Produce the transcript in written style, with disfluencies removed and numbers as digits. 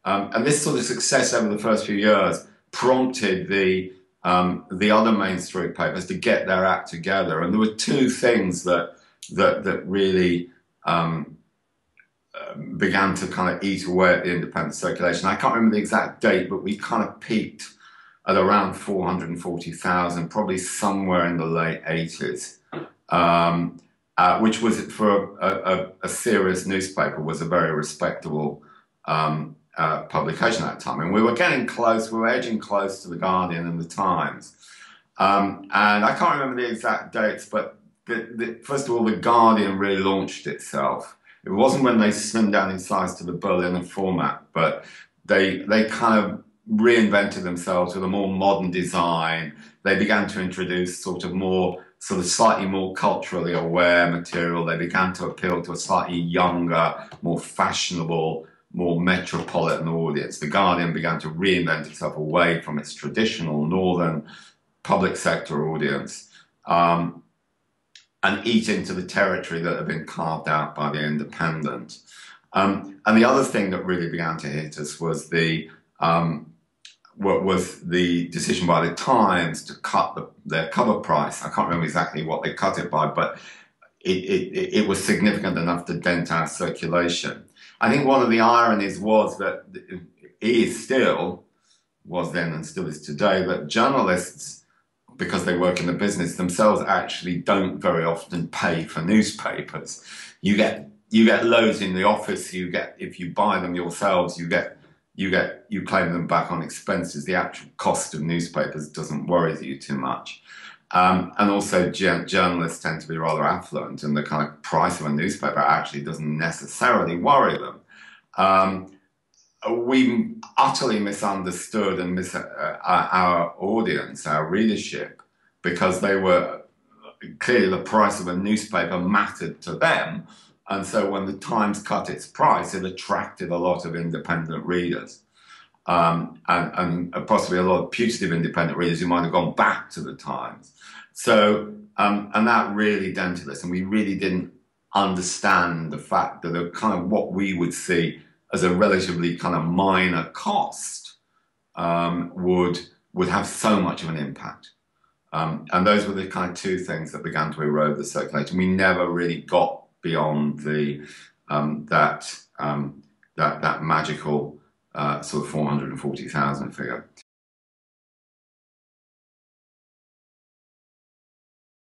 And this sort of success over the first few years prompted the other main street papers to get their act together. And there were two things that really began to kind of eat away at the independent circulation. I can't remember the exact date, but we kind of peaked at around 440,000, probably somewhere in the late 80s, which was, for a serious newspaper, was a very respectable publication at that time. And we were getting close, we were edging close to the Guardian and the Times. And I can't remember the exact dates, but first of all, the Guardian really launched itself. It wasn't when they slimmed down in size to the Berliner format, but they kind of reinvented themselves with a more modern design. They began to introduce sort of slightly more culturally aware material. They began to appeal to a slightly younger, more fashionable, more metropolitan audience. The Guardian began to reinvent itself away from its traditional northern public sector audience, and eat into the territory that had been carved out by the Independent. And the other thing that really began to hit us was the decision by the Times to cut their cover price. I can't remember exactly what they cut it by, but it was significant enough to dent our circulation. I think one of the ironies was that was then and still is today, that journalists, because they work in the business themselves, actually don't very often pay for newspapers. You get loads in the office. If you buy them yourselves, you claim them back on expenses. The actual cost of newspapers doesn't worry you too much. And also journalists tend to be rather affluent, and the kind of price of a newspaper actually doesn't necessarily worry them. We utterly misunderstood and our audience, our readership, because they were clearly, the price of a newspaper mattered to them. And so when the Times cut its price, it attracted a lot of independent readers, and possibly a lot of putative independent readers who might have gone back to the Times. So, and that really dented us, and we really didn't understand the fact that a kind of what we would see as a relatively kind of minor cost would have so much of an impact. And those were the kind of two things that began to erode the circulation. We never really got beyond that magical sort of 440,000 figure.